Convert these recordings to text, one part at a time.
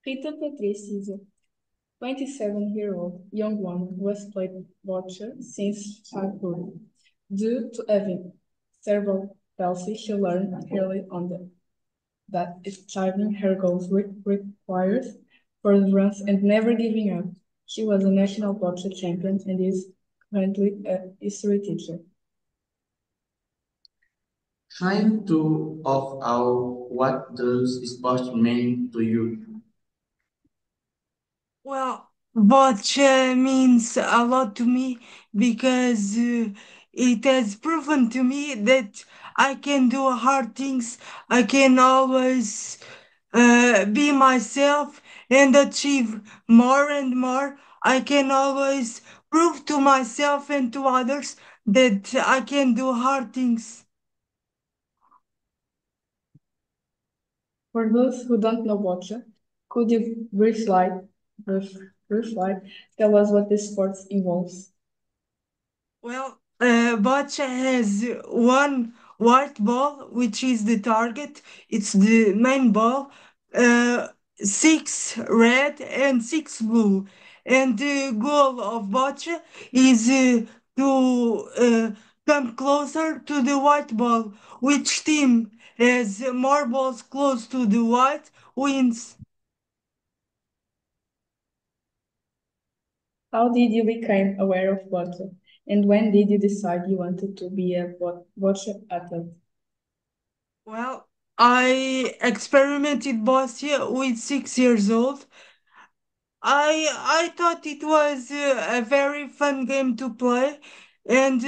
Rita Patrícia is a 27-year-old young woman who has played bocce since childhood. Due to having cerebral palsy, she learned early on that achieving her goals requires perseverance and never giving up. She was a national bocce champion and is currently a history teacher. Trying to of how what does sports mean to you? Well, bocce means a lot to me because it has proven to me that I can do hard things. I can always be myself and achieve more and more. I can always prove to myself and to others that I can do hard things. For those who don't know bocce, could you brief, briefly tell us what this sport involves? Well, Bocce has one white ball, which is the target. It's the main ball. Uh, Six red and six blue. And the goal of Bocce is to come closer to the white ball. Which team has more balls close to the white wins. How did you become aware of bocce? And when did you decide you wanted to be a bocce athlete? Well, I experimented Bocce with 6 years old. I thought it was a very fun game to play, and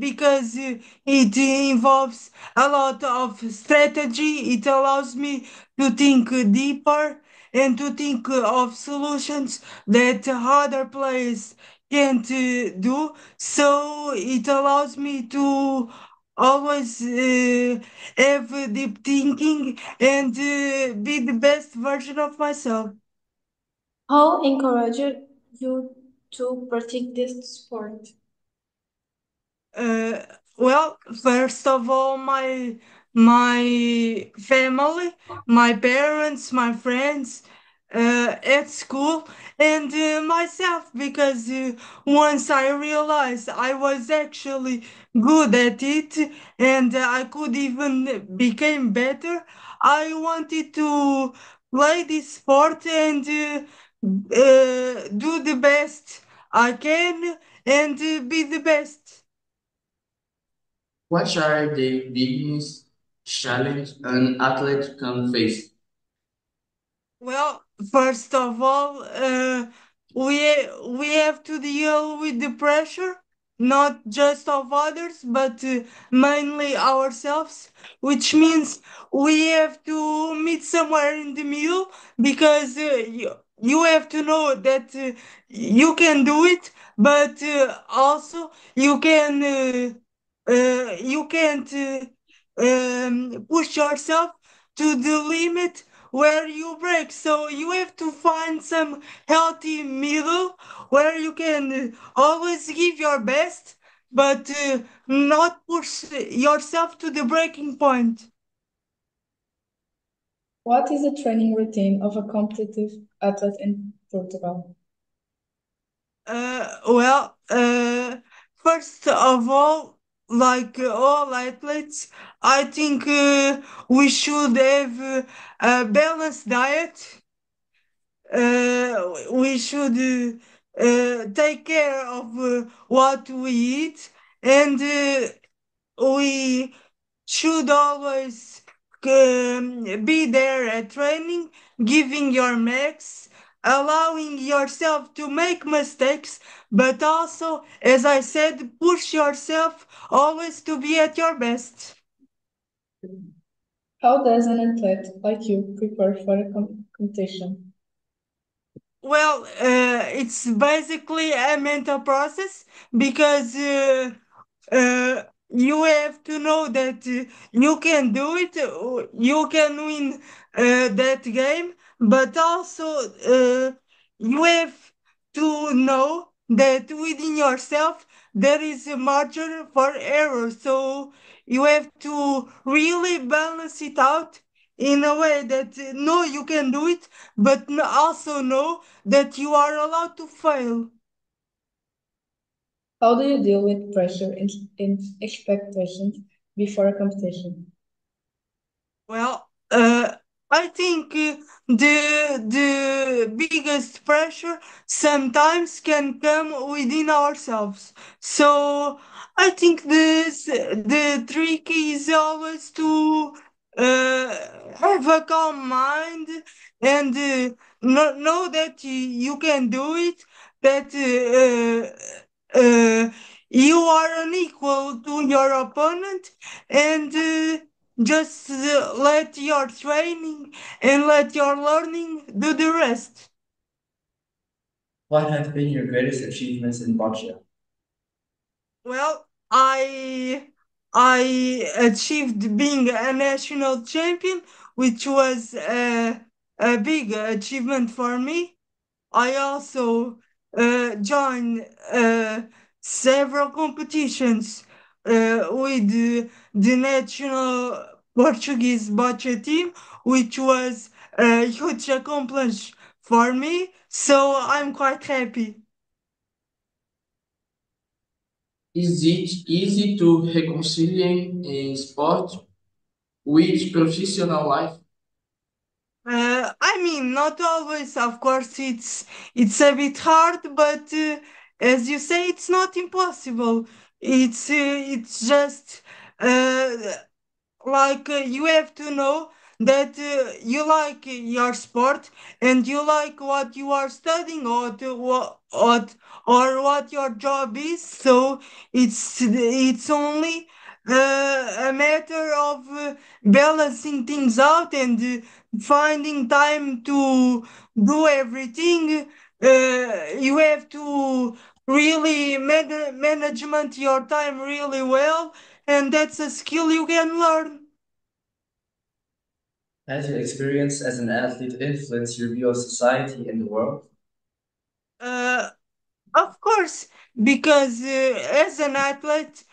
because it involves a lot of strategy, it allows me to think deeper and to think of solutions that other players can't do. So it allows me to always have deep thinking and be the best version of myself. How encouraged you to practice this sport? Uh, well, first of all, my family, my parents, my friends at school, and myself, because once I realized I was actually good at it, and I could even become better, I wanted to play this sport and do the best I can and be the best. What are the biggest challenges an athlete can face? Well, first of all, we have to deal with the pressure, not just of others, but mainly ourselves, which means we have to meet somewhere in the middle because you have to know that you can do it, but also you can't push yourself to the limit where you break. So you have to find some healthy middle where you can always give your best, but not push yourself to the breaking point. What is the training routine of a competitive athlete in Portugal? Well, first of all, like all athletes, I think we should have a balanced diet. We should take care of what we eat, and we should always be there at training, giving your max, allowing yourself to make mistakes, but also, as I said, push yourself always to be at your best. How does an athlete like you prepare for a competition? Well, it's basically a mental process because you have to know that you can do it, you can win that game, but also you have to know that within yourself there is a margin for error. So you have to really balance it out in a way that no, you can do it, but also know that you are allowed to fail. How do you deal with pressure and expectations before a competition? Well, I think the biggest pressure sometimes can come within ourselves. So I think the trick is always to have a calm mind and know that you can do it. That you are unequal to your opponent, and just let your training and let your learning do the rest. What have been your greatest achievements in boccia? Well, I achieved being a national champion, which was a big achievement for me. I also joined several competitions with the national Portuguese bocce team, which was a huge accomplishment for me. So I'm quite happy. Is it easy to reconcile in sport with professional life? I mean, not always. Of course, it's a bit hard, but as you say, it's not impossible. It's just uh, like you have to know that you like your sport and you like what you are studying or what your job is. So it's only a matter of balancing things out and finding time to do everything. You have to really management your time really well, and that's a skill you can learn. Has your experience as an athlete influenced your view of society and the world? Uh, of course, because as an athlete,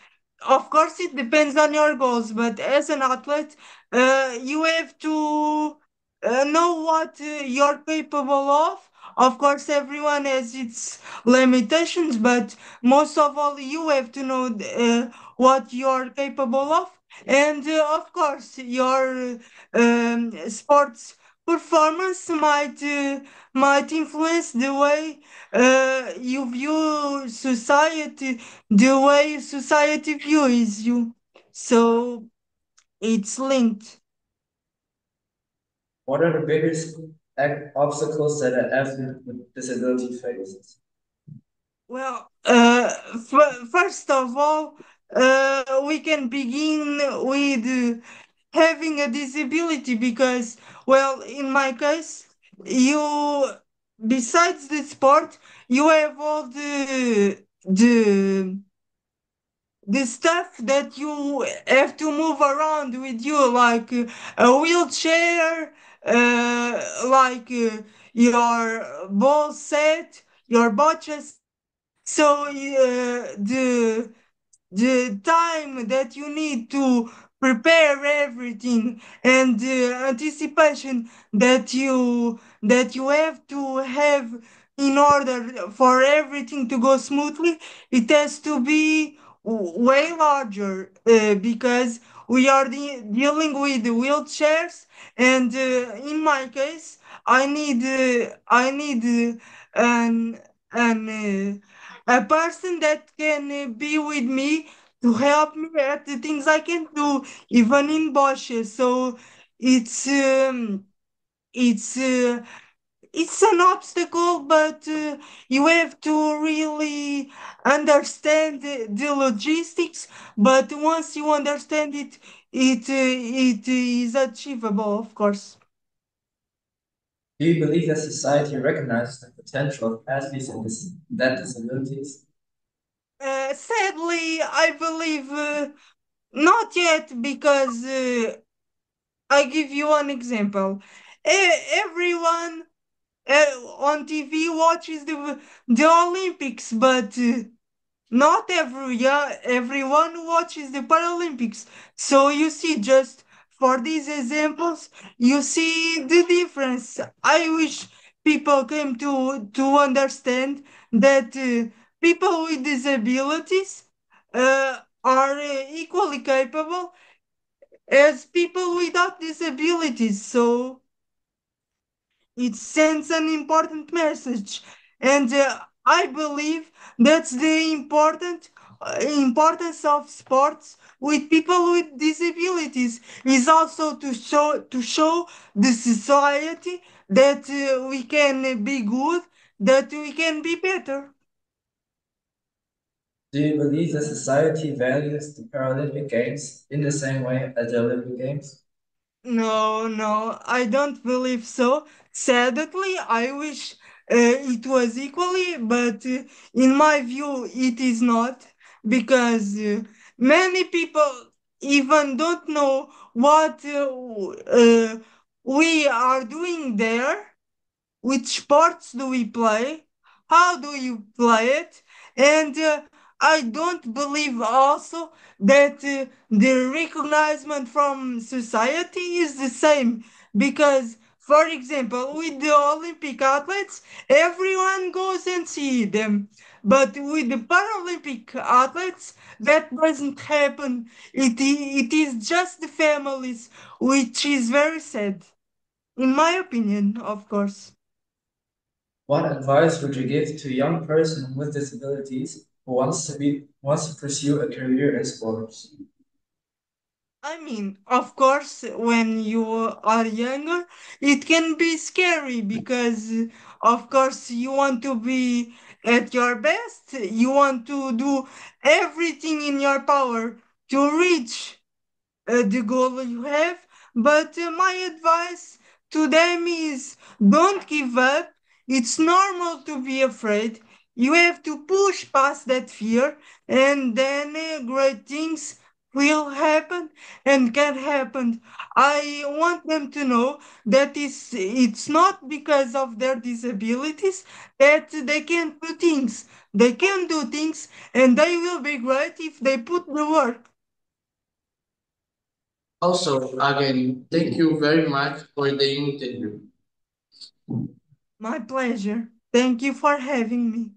of course, it depends on your goals, but as an athlete, you have to know what you're capable of. Of course, everyone has its limitations, but most of all, you have to know what you're capable of. And of course, your sports performance might influence the way you view society, the way society views you. So it's linked. What are the biggest obstacles that an athlete with disability faces? Well, first of all, we can begin with having a disability because, well, in my case, you, besides the sport, you have all the stuff that you have to move around with you, like a wheelchair, like your ball set, your bocce set. So the time that you need to prepare everything and the anticipation that you have to have in order for everything to go smoothly, it has to be way larger because we are dealing with the wheelchairs, and in my case I need a person that can be with me to help me at the things I can do, even in Bosch. So it's um, it's uh, it's an obstacle, but you have to really understand the logistics. But once you understand it, it is achievable, of course. Do you believe that society recognizes the potential of athletes and that disabilities? Sadly, I believe not yet because I give you one example. Everyone on TV watches the Olympics, but not everyone watches the Paralympics. So you see, just for these examples, you see the difference. I wish people came to understand that people with disabilities are equally capable as people without disabilities. So it sends an important message, and I believe that's the importance of sports with people with disabilities is also to show the society that we can be good, that we can be better. Do you believe that society values the Paralympic Games in the same way as the Olympic Games? No, no, I don't believe so. Sadly, I wish it was equally, but in my view, it is not because many people even don't know what we are doing there. Which sports do we play? How do you play it? And I don't believe also that the recognition from society is the same because, for example, with the Olympic athletes, everyone goes and see them. But with the Paralympic athletes, that doesn't happen. It is just the families, which is very sad, in my opinion, of course. What advice would you give to a young person with disabilities who wants to pursue a career in sports? I mean, of course, when you are younger, it can be scary because, of course, you want to be at your best. You want to do everything in your power to reach the goal you have. But my advice to them is don't give up. It's normal to be afraid. You have to push past that fear, and then great things will happen and can happen. I want them to know that it's not because of their disabilities that they can't do things. They can do things, and they will be great if they put the work. Also, again, thank you very much for the interview. My pleasure. Thank you for having me.